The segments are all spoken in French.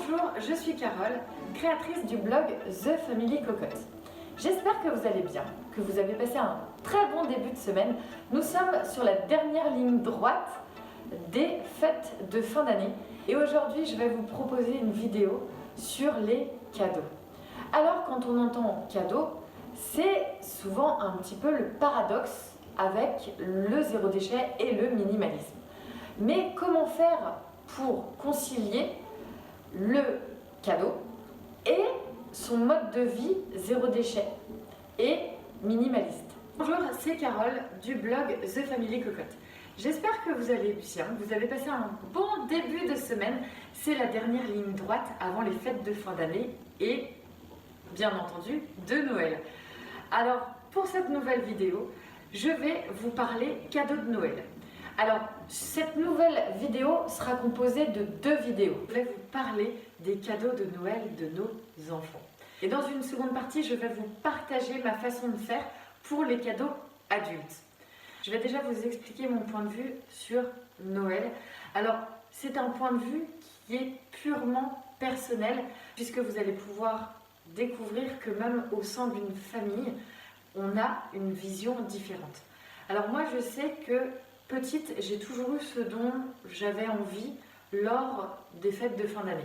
Bonjour, je suis Carole, créatrice du blog The Family Cocotte. J'espère que vous allez bien, que vous avez passé un très bon début de semaine. Nous sommes sur la dernière ligne droite des fêtes de fin d'année et aujourd'hui je vais vous proposer une vidéo sur les cadeaux. Alors quand on entend cadeau, c'est souvent un petit peu le paradoxe avec le zéro déchet et le minimalisme. Mais comment faire pour concilier le cadeau et son mode de vie zéro déchet et minimaliste? Bonjour, c'est Carole du blog The Family Cocotte. J'espère que vous allez bien, vous avez passé un bon début de semaine. C'est la dernière ligne droite avant les fêtes de fin d'année et bien entendu de Noël. Alors pour cette nouvelle vidéo, je vais vous parler cadeaux de Noël. Alors, cette nouvelle vidéo sera composée de deux vidéos. Je vais vous parler des cadeaux de Noël de nos enfants. Et dans une seconde partie, je vais vous partager ma façon de faire pour les cadeaux adultes. Je vais déjà vous expliquer mon point de vue sur Noël. Alors, c'est un point de vue qui est purement personnel, puisque vous allez pouvoir découvrir que même au sein d'une famille, on a une vision différente. Alors moi, je sais que petite, j'ai toujours eu ce dont j'avais envie lors des fêtes de fin d'année.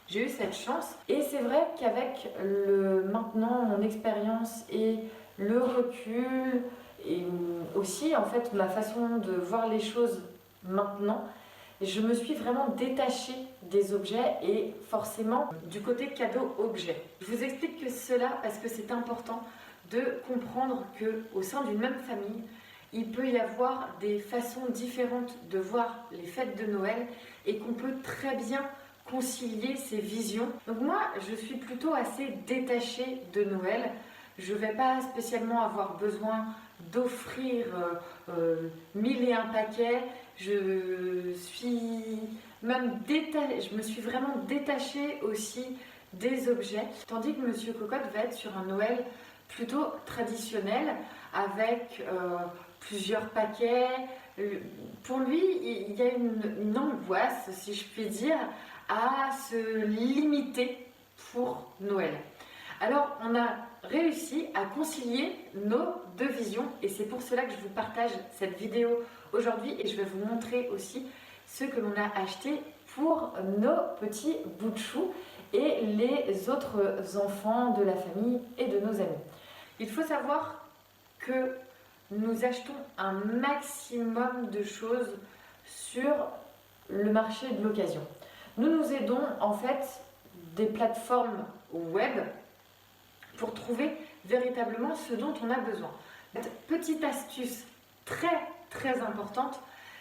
J'ai eu cette chance et c'est vrai qu'avec maintenant mon expérience et le recul et aussi en fait ma façon de voir les choses maintenant, je me suis vraiment détachée des objets et forcément du côté cadeau-objet. Je vous explique que cela parce que c'est important de comprendre qu'au sein d'une même famille, il peut y avoir des façons différentes de voir les fêtes de Noël et qu'on peut très bien concilier ces visions. Donc moi, je suis plutôt assez détachée de Noël. Je ne vais pas spécialement avoir besoin d'offrir 1001 paquets. Je me suis vraiment détachée aussi des objets. Tandis que Monsieur Cocotte va être sur un Noël plutôt traditionnel avec plusieurs paquets. Pour lui, il y a une angoisse, si je puis dire, à se limiter pour Noël. Alors, on a réussi à concilier nos deux visions et c'est pour cela que je vous partage cette vidéo aujourd'hui et je vais vous montrer aussi ce que l'on a acheté pour nos petits bouts de chou et les autres enfants de la famille et de nos amis. Il faut savoir que nous achetons un maximum de choses sur le marché de l'occasion. Nous aidons en fait des plateformes web pour trouver véritablement ce dont on a besoin. Petite astuce très importante,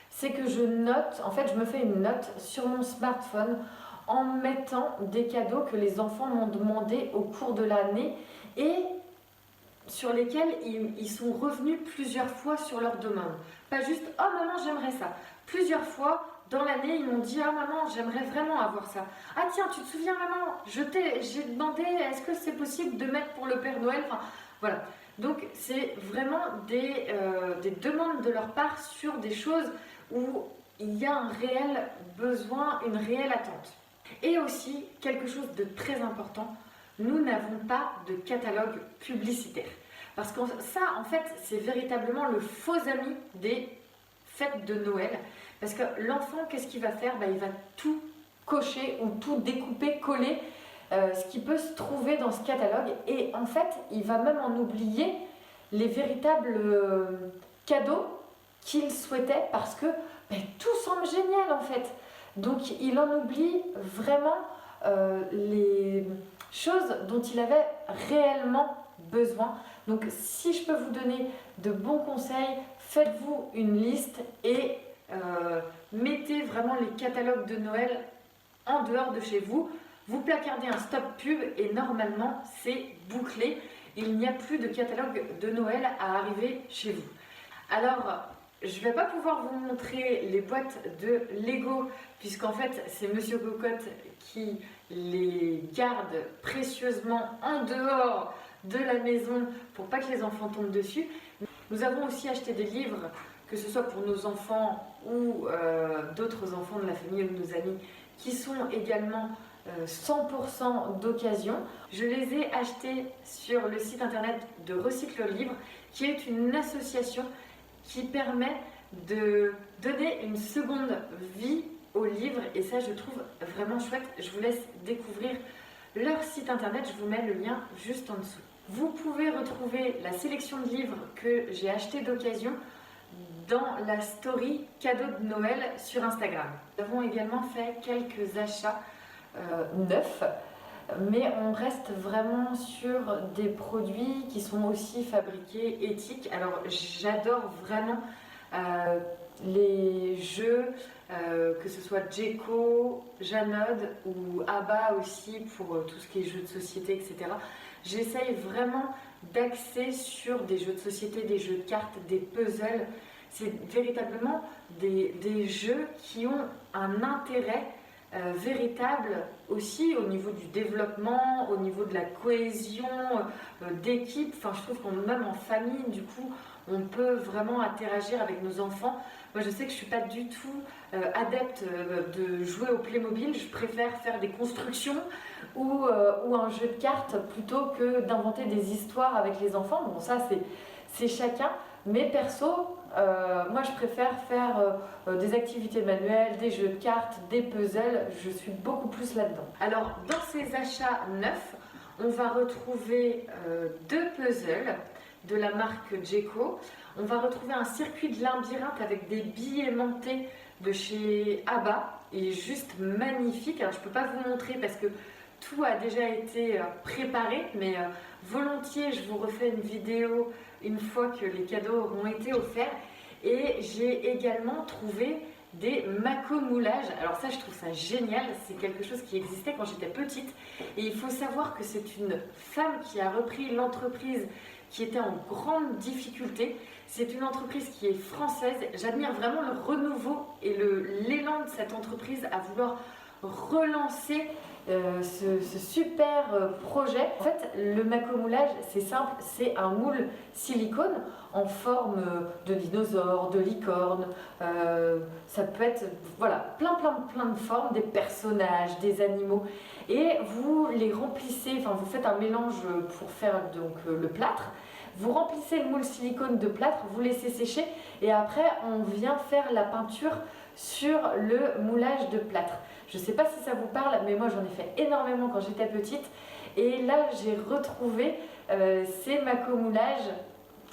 c'est que je note, en fait je me fais une note sur mon smartphone en mettant des cadeaux que les enfants m'ont demandé au cours de l'année et sur lesquels ils sont revenus plusieurs fois sur leur demande. Pas juste « Oh maman, j'aimerais ça ». Plusieurs fois dans l'année, ils m'ont dit « Ah maman, j'aimerais vraiment avoir ça ». « Ah tiens, tu te souviens maman, j'ai demandé est-ce que c'est possible de mettre pour le Père Noël ?» Enfin, voilà. Donc c'est vraiment des demandes de leur part sur des choses où il y a un réel besoin, une réelle attente. Et aussi, quelque chose de très important, nous n'avons pas de catalogue publicitaire. Parce que ça, en fait, c'est véritablement le faux ami des fêtes de Noël. Parce que l'enfant, qu'est-ce qu'il va faire? Il va tout cocher ou tout découper, coller, ce qui peut se trouver dans ce catalogue. Et en fait, il va même en oublier les véritables cadeaux qu'il souhaitait parce que tout semble génial en fait. Donc, il en oublie vraiment les choses dont il avait réellement besoin. Donc si je peux vous donner de bons conseils, faites-vous une liste et mettez vraiment les catalogues de Noël en dehors de chez vous. Vous placardez un stop pub et normalement c'est bouclé. Il n'y a plus de catalogue de Noël à arriver chez vous. Alors, je ne vais pas pouvoir vous montrer les boîtes de Lego puisqu'en fait c'est Monsieur Cocotte qui les garde précieusement en dehors de la maison pour pas que les enfants tombent dessus. Nous avons aussi acheté des livres, que ce soit pour nos enfants ou d'autres enfants de la famille ou de nos amis qui sont également 100% d'occasion. Je les ai achetés sur le site internet de Recycle Livre, qui est une association qui permet de donner une seconde vie aux livres, et ça je trouve vraiment chouette. Je vous laisse découvrir leur site internet, je vous mets le lien juste en dessous. Vous pouvez retrouver la sélection de livres que j'ai acheté d'occasion dans la story cadeau de Noël sur Instagram. Nous avons également fait quelques achats neufs, mais on reste vraiment sur des produits qui sont aussi fabriqués éthiques. Alors j'adore vraiment les jeux, que ce soit Djeco, Janod ou Abba aussi pour tout ce qui est jeux de société, etc. J'essaye vraiment d'axer sur des jeux de société, des jeux de cartes, des puzzles. C'est véritablement des jeux qui ont un intérêt véritable aussi au niveau du développement, au niveau de la cohésion d'équipe. Enfin, je trouve qu'on même en famille, du coup, on peut vraiment interagir avec nos enfants. Moi, je sais que je ne suis pas du tout adepte de jouer au Playmobil. Je préfère faire des constructions ou un jeu de cartes plutôt que d'inventer des histoires avec les enfants. Bon, ça, c'est chacun. Mais perso, moi, je préfère faire des activités manuelles, des jeux de cartes, des puzzles. Je suis beaucoup plus là-dedans. Alors, dans ces achats neufs, on va retrouver 2 puzzles de la marque Djeco. On va retrouver un circuit de labyrinthe avec des billes aimantées de chez Abba. Il est juste magnifique. Alors je ne peux pas vous montrer parce que tout a déjà été préparé, mais volontiers je vous refais une vidéo une fois que les cadeaux auront été offerts. Et j'ai également trouvé des maco-moulages. Alors ça, je trouve ça génial, c'est quelque chose qui existait quand j'étais petite. Et il faut savoir que c'est une femme qui a repris l'entreprise qui était en grande difficulté. C'est une entreprise qui est française. J'admire vraiment le renouveau et l'élan de cette entreprise à vouloir relancer ce super projet. En fait, le maco-moulage, c'est simple, c'est un moule silicone en forme de dinosaure, de licorne. Ça peut être voilà, plein de formes, des personnages, des animaux. Et vous les remplissez, enfin vous faites un mélange pour faire donc le plâtre. Vous remplissez le moule silicone de plâtre, vous laissez sécher et après on vient faire la peinture sur le moulage de plâtre. Je ne sais pas si ça vous parle, mais moi j'en ai fait énormément quand j'étais petite. Et là j'ai retrouvé ces maco-moulages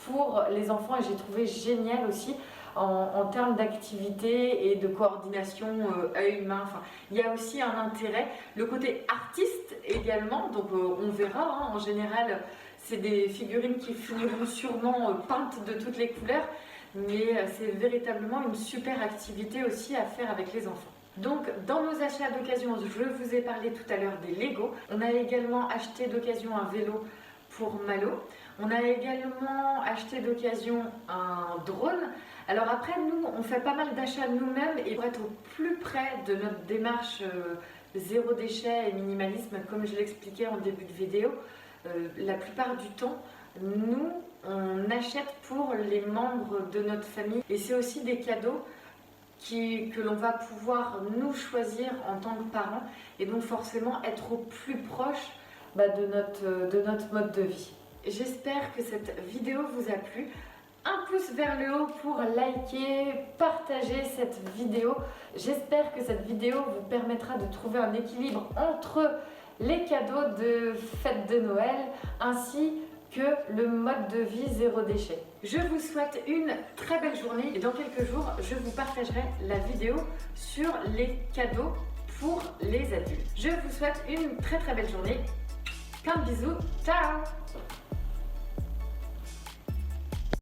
pour les enfants et j'ai trouvé génial aussi en termes d'activité et de coordination œil-main. Enfin, il y a aussi un intérêt, le côté artiste également, donc on verra, hein, en général c'est des figurines qui finiront sûrement peintes de toutes les couleurs, mais c'est véritablement une super activité aussi à faire avec les enfants. Donc dans nos achats d'occasion, je vous ai parlé tout à l'heure des Lego. On a également acheté d'occasion un vélo pour Malo. On a également acheté d'occasion un drone. Alors après, nous, on fait pas mal d'achats nous-mêmes et pour être au plus près de notre démarche zéro déchet et minimalisme, comme je l'expliquais en début de vidéo, la plupart du temps, nous, on achète pour les membres de notre famille et c'est aussi des cadeaux que l'on va pouvoir nous choisir en tant que parents et donc forcément être au plus proche de notre mode de vie. J'espère que cette vidéo vous a plu. Un pouce vers le haut pour liker, partager cette vidéo. J'espère que cette vidéo vous permettra de trouver un équilibre entre les cadeaux de fête de Noël ainsi que le mode de vie zéro déchet. Je vous souhaite une très belle journée et dans quelques jours, je vous partagerai la vidéo sur les cadeaux pour les adultes. Je vous souhaite une très belle journée. Plein de bisous. Ciao!